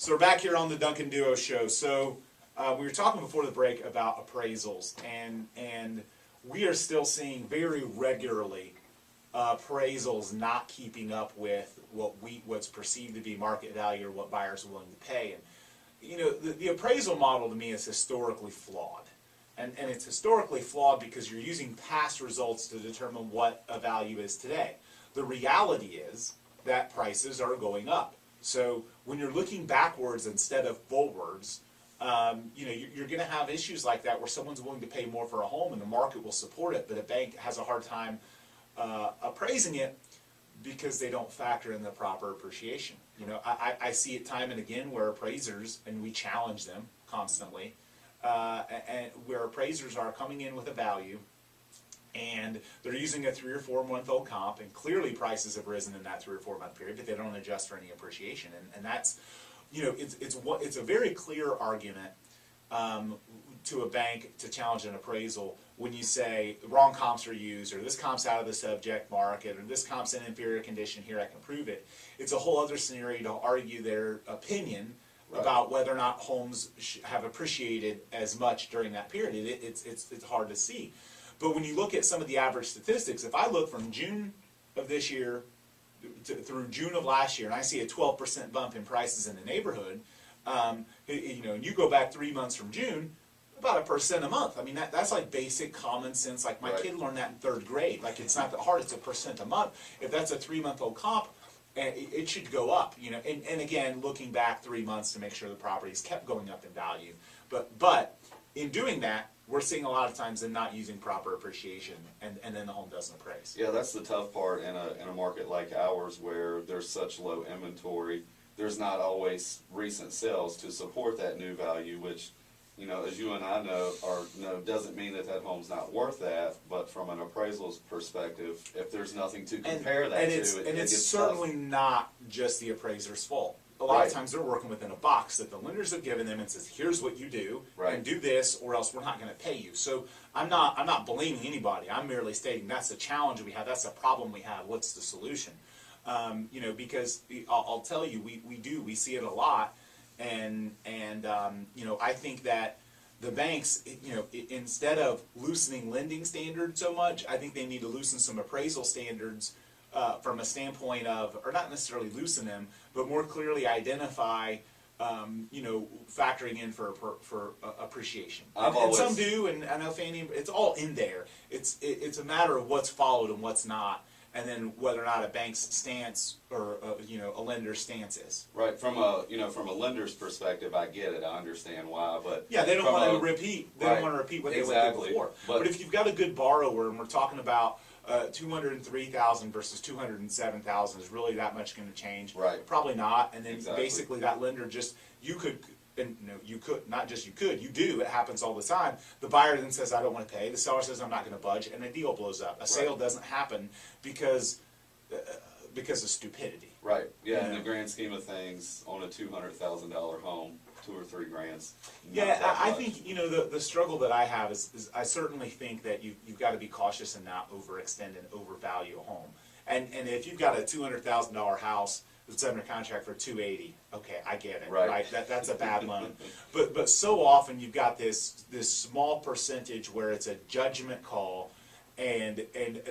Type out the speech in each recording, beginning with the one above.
So we're back here on the Duncan Duo Show. So we were talking before the break about appraisals, and we are still seeing very regularly appraisals not keeping up with what's perceived to be market value or what buyers are willing to pay. And you know, the appraisal model to me is historically flawed, and it's historically flawed because you're using past results to determine what a value is today. The reality is that prices are going up. So when you're looking backwards instead of forwards, you know, you're going to have issues like that where someone's willing to pay more for a home and the market will support it, but a bank has a hard time appraising it because they don't factor in the proper appreciation. You know, I see it time and again where appraisers, and we challenge them constantly, and where appraisers are coming in with a value and they're using a 3 or 4 month old comp, and clearly prices have risen in that 3 or 4 month period, but they don't adjust for any appreciation. And that's, you know, it's a very clear argument to a bank to challenge an appraisal when you say the wrong comps are used, or this comp's out of the subject market, or this comp's in inferior condition, here I can prove it. It's a whole other scenario to argue their opinion about whether or not homes have appreciated as much during that period. It's hard to see. But when you look at some of the average statistics, if I look from June of this year through June of last year, and I see a 12% bump in prices in the neighborhood, you know, and you go back 3 months from June, about 1% a month. I mean, that's like basic common sense. Like my kid learned that in 3rd grade. Like, it's not that hard. It's 1% a month. If that's a 3 month old comp, and it should go up. You know, and again, looking back 3 months to make sure the property's kept going up in value. But in doing that, we're seeing a lot of times them not using proper appreciation, and then the home doesn't appraise. Yeah, that's the tough part in a market like ours where there's such low inventory. There's not always recent sales to support that new value, which, you know, as you and I know, doesn't mean that home's not worth that. But from an appraisal's perspective, if there's nothing to compare it's certainly not just the appraiser's fault. A lot of times they're working within a box that the lenders have given them and says, here's what you do, and do this, or else we're not going to pay you. So I'm not blaming anybody. I'm merely stating that's the challenge we have. That's the problem we have. What's the solution? You know, because I'll tell you, we see it a lot, and you know, I think that the banks, you know, instead of loosening lending standards so much, I think they need to loosen some appraisal standards. From a standpoint of, or not necessarily loosen them, but more clearly identify, you know, factoring in for appreciation. And some do, and I know Fannie, it's all in there. It's a matter of what's followed and what's not, and then whether or not a bank's stance or you know, a lender's stance is. Right. From a lender's perspective, I get it. I understand why, but yeah, they don't want to repeat. They don't want to repeat what they went through before. But if you've got a good borrower, and we're talking about 203,000 versus 207,000, is really that much going to change? Right. Probably not. And then basically that lender just, you could, and no, you could, not just you could, you do, it happens all the time. The buyer then says, I don't want to pay. The seller says, I'm not going to budge, and a deal blows up. A sale doesn't happen because of stupidity. Right. Yeah, in the grand scheme of things, on a $200,000 home, 2 or 3 grand's. Yeah, I think, you know, the struggle that I have is I certainly think that you've got to be cautious and not overextend and overvalue a home. And if you've got a $200,000 house that's under contract for $280, okay, I get it, right? That's a bad loan. But so often you've got this small percentage where it's a judgment call, and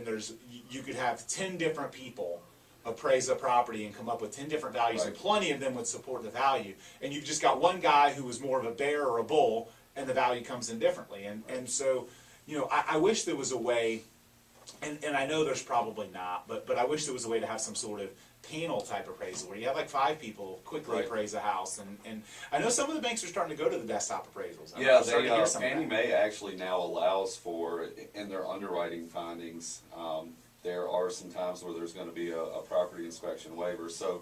there's, you could have 10 different people appraise a property and come up with 10 different values, and plenty of them would support the value. And you've just got one guy who was more of a bear or a bull, and the value comes in differently. And so, you know, I wish there was a way, and I know there's probably not, but I wish there was a way to have some sort of panel type appraisal where you have like 5 people quickly appraise a house. And I know some of the banks are starting to go to the desktop appraisals. Yeah, Fannie Mae actually now allows for, in their underwriting findings, there are some times where there's going to be a property inspection waiver. So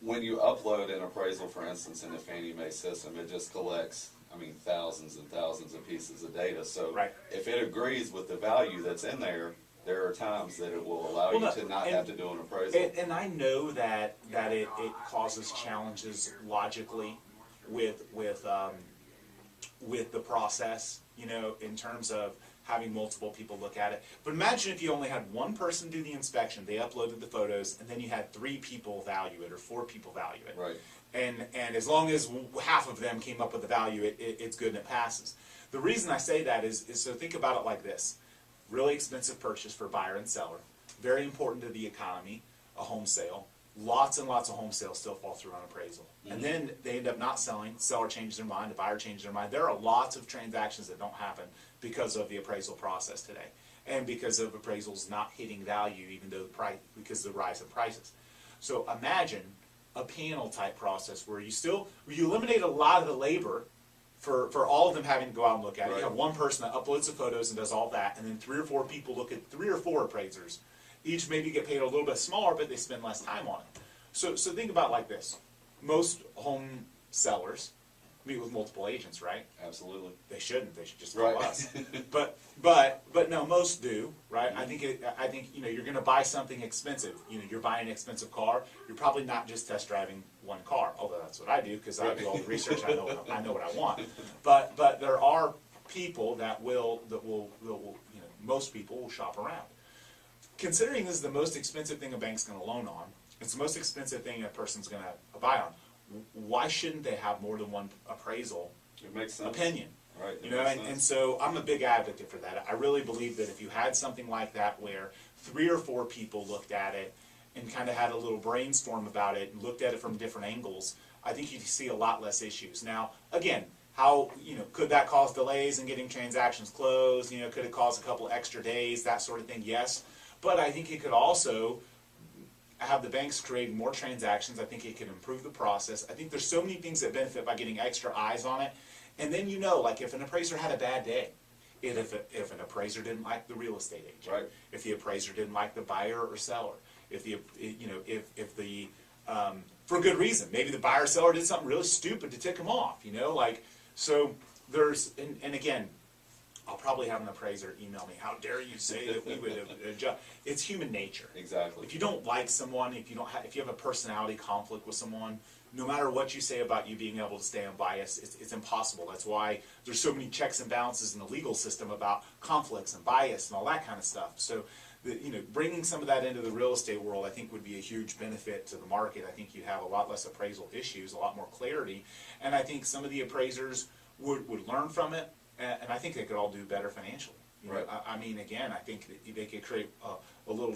when you upload an appraisal, for instance, in the Fannie Mae system, it just collects, I mean, thousands and thousands of pieces of data. So if it agrees with the value that's in there, there are times that it will allow you to not have to do an appraisal. And I know that it causes challenges logically with the process, you know, in terms of having multiple people look at it. But imagine if you only had one person do the inspection, they uploaded the photos, and then you had 3 people value it or 4 people value it. Right. And as long as half of them came up with the value, it's good and it passes. The reason I say that is so think about it like this. Really expensive purchase for buyer and seller. Very important to the economy, a home sale. Lots and lots of home sales still fall through on appraisal. And then they end up not selling, seller changes their mind, the buyer changes their mind. There are lots of transactions that don't happen because of the appraisal process today. And because of appraisals not hitting value even though because of the rise in prices. So imagine a panel type process where you eliminate a lot of the labor for all of them having to go out and look at it. Right. You have one person that uploads the photos and does all that, and then 3 or 4 people look at 3 or 4 appraisers. Each maybe get paid a little bit smaller, but they spend less time on it. So think about it like this. Most home sellers meet with multiple agents, right? Absolutely. They shouldn't. They should just call Right. us. But no, most do, right? I think you're going to buy something expensive. You're buying an expensive car. You're probably not just test driving one car, although that's what I do because I do all the research. I know what I want. But there are people that will most people will shop around. Considering this is the most expensive thing a bank's going to loan on, it's the most expensive thing a person's going to buy on. Why shouldn't they have more than one appraisal It makes sense. opinion? Right. And so I'm a big advocate for that. I really believe that if you had something like that where 3 or 4 people looked at it and kind of had a little brainstorm about it and looked at it from different angles, I think you'd see a lot less issues. Now, again, could that cause delays in getting transactions closed? Could it cause a couple extra days, that sort of thing? Yes. But I think it could also have the banks create more transactions. I think it can improve the process. I think there's so many things that benefit by getting extra eyes on it. And then like if an appraiser had a bad day, if an appraiser didn't like the real estate agent, Right. if the appraiser didn't like the buyer or seller, if for good reason, maybe the buyer or seller did something really stupid to tick them off, so there's and again. I'll probably have an appraiser email me, how dare you say that we would adjust. It's human nature. Exactly. If you don't like someone, if you have a personality conflict with someone, no matter what you say about you being able to stay unbiased, it's impossible. That's why there's so many checks and balances in the legal system about conflicts and bias and all that kind of stuff. So, bringing some of that into the real estate world, I think would be a huge benefit to the market. I think you'd have a lot less appraisal issues, a lot more clarity, and I think some of the appraisers would learn from it. And I think they could all do better financially. Right. I mean, again, I think that they could create a little,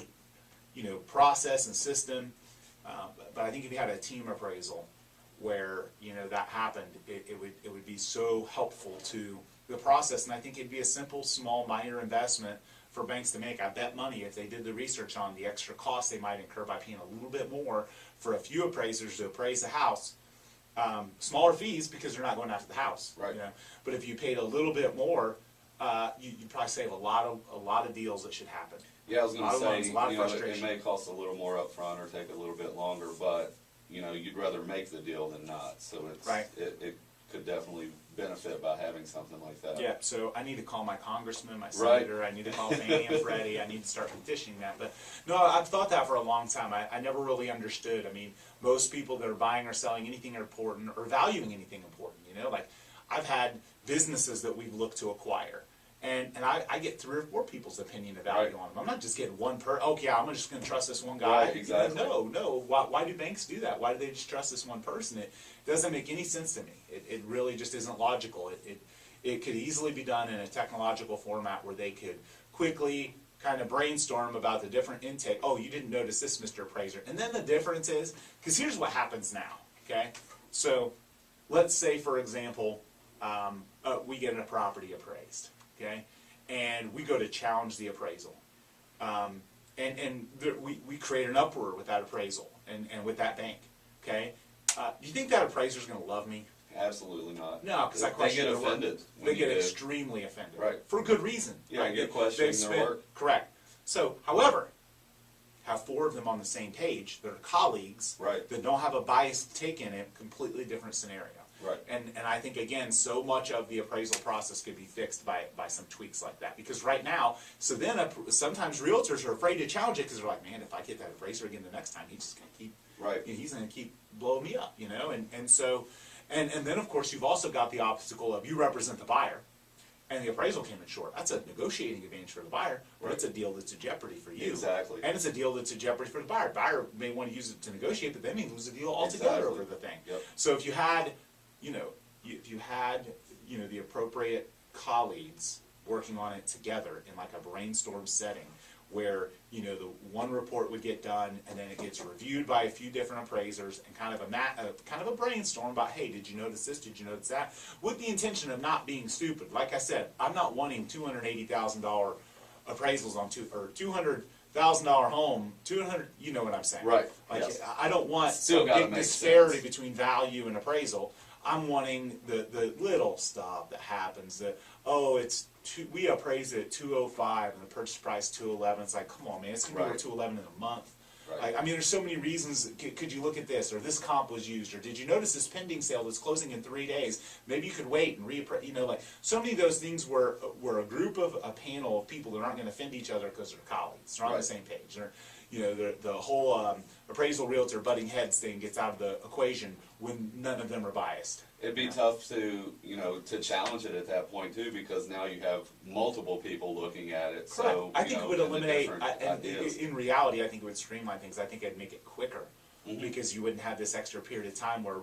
process and system. But I think if you had a team appraisal where that happened, it would be so helpful to the process. And I think it'd be a simple, small, minor investment for banks to make. I bet money if they did the research on the extra costs they might incur by paying a little bit more for a few appraisers to appraise the house. Smaller fees because they're not going after the house. Right. But if you paid a little bit more, you'd probably save a lot of deals that should happen. Yeah, I was going to say, frustration. it may cost a little more up front or take a little bit longer, but you'd rather make the deal than not. So Right. it could definitely benefit by having something like that. Yeah, so I need to call my congressman, my senator, I need to call Fannie and Freddie, I need to start petitioning that. But no, I've thought that for a long time. I never really understood. I mean, most people that are buying or selling anything important or valuing anything important, like I've had businesses that we've looked to acquire. And I get 3 or 4 people's opinion of value on them. I'm not just getting one I'm just going to trust this one guy. Right, exactly. No. Why do banks do that? Why do they just trust this one person? It doesn't make any sense to me. It really just isn't logical. It could easily be done in a technological format where they could quickly kind of brainstorm about the different intake. Oh, you didn't notice this, Mr. Appraiser. And then the difference is, because here's what happens now, okay? So let's say, for example, we get a property appraised. Okay, and we go to challenge the appraisal, we create an uproar with that appraisal and with that bank. Okay, do you think that appraiser is going to love me? Absolutely not. No, because I question they get their offended. work. They get extremely offended, right? For good reason. Yeah, right? you're questioning their work. Correct. So, however, have 4 of them on the same page. They're colleagues. Right. That don't have a biased take in it. Completely different scenario. Right. And I think, again, so much of the appraisal process could be fixed by some tweaks like that. Because right now, sometimes realtors are afraid to challenge it because they're like, man, if I get that appraiser again the next time, he's just going to keep, right. He's going to keep blowing me up, And then, of course, you've also got the obstacle of you represent the buyer. and the appraisal came in short. That's a negotiating advantage for the buyer, but it's a deal that's a jeopardy for you. Exactly. And it's a deal that's a jeopardy for the buyer. Buyer may want to use it to negotiate, but they may lose the deal altogether over the thing. Yep. So if you had, the appropriate colleagues working on it together in like a brainstorm setting, where the one report would get done and then it gets reviewed by a few different appraisers and kind of a brainstorm about, hey, did you notice this, did you notice that, with the intention of not being stupid. Like I said, I'm not wanting $280,000 appraisals on $200,000 home, 200, you know what I'm saying? Right. Like, yes. I don't want Still a gotta big make disparity sense. between value and appraisal. I'm wanting the little stuff that happens, that, we appraised it at 205 and the purchase price 211. It's like, come on, man, it's gonna be worth 211 in a month. Right. I mean, there's so many reasons. Could you look at this, or this comp was used, or did you notice this pending sale that's closing in 3 days? Maybe you could wait and reappraise. Like so many of those things where a group of a panel of people that aren't going to offend each other because they're colleagues, they're on the same page. They're, the whole appraisal realtor butting heads thing gets out of the equation when none of them are biased. It'd be tough to, to challenge it at that point too, because now you have multiple people looking at it. Correct. So, I think it would eliminate, ideas. in reality, I think it would streamline things. I think it'd make it quicker, because you wouldn't have this extra period of time where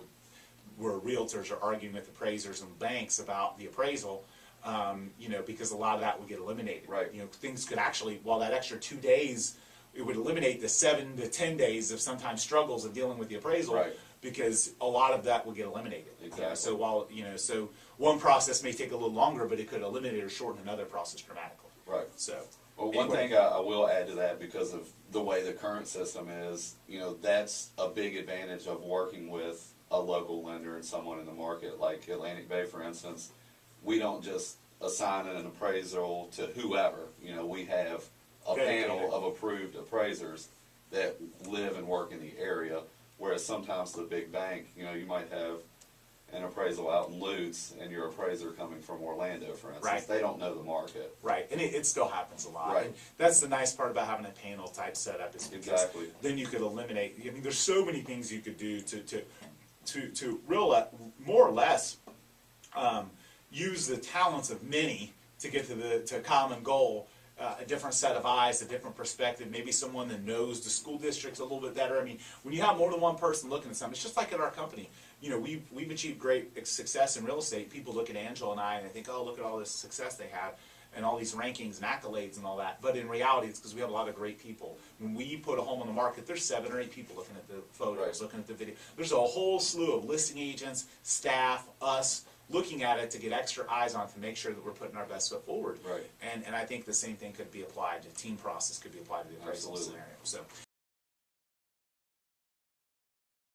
realtors are arguing with appraisers and banks about the appraisal, because a lot of that would get eliminated. Right. Things could actually, while that extra 2 days, it would eliminate the 7 to 10 days of sometimes struggles of dealing with the appraisal. Right. Because a lot of that will get eliminated. Exactly. So while so one process may take a little longer, but it could eliminate or shorten another process dramatically. Right. So. Well, one thing I will add to that, because of the way the current system is, that's a big advantage of working with a local lender and someone in the market, like Atlantic Bay, for instance. We don't just assign an appraisal to whoever. We have a panel of approved appraisers that live and work in the area. Whereas sometimes the big bank, you might have an appraisal out in Lutz and your appraiser coming from Orlando, for instance. Right. They don't know the market. Right, and it still happens a lot. Right. And that's the nice part about having a panel type setup, is because then you could eliminate. I mean, there's so many things you could do to more or less use the talents of many to get to a common goal. A different set of eyes, a different perspective, maybe someone that knows the school districts a little bit better. I mean, when you have more than one person looking at something, it's just like at our company. We've achieved great success in real estate. People look at Angela and I, and they think, oh, look at all this success they have, and all these rankings and accolades and all that. But in reality, it's because we have a lot of great people. When we put a home on the market, there's 7 or 8 people looking at the photos, looking at the video. There's a whole slew of listing agents, staff, us, looking at it to get extra eyes on it, to make sure that we're putting our best foot forward. Right. And I think the same thing could be applied, the team process could be applied to the appraisal scenario. So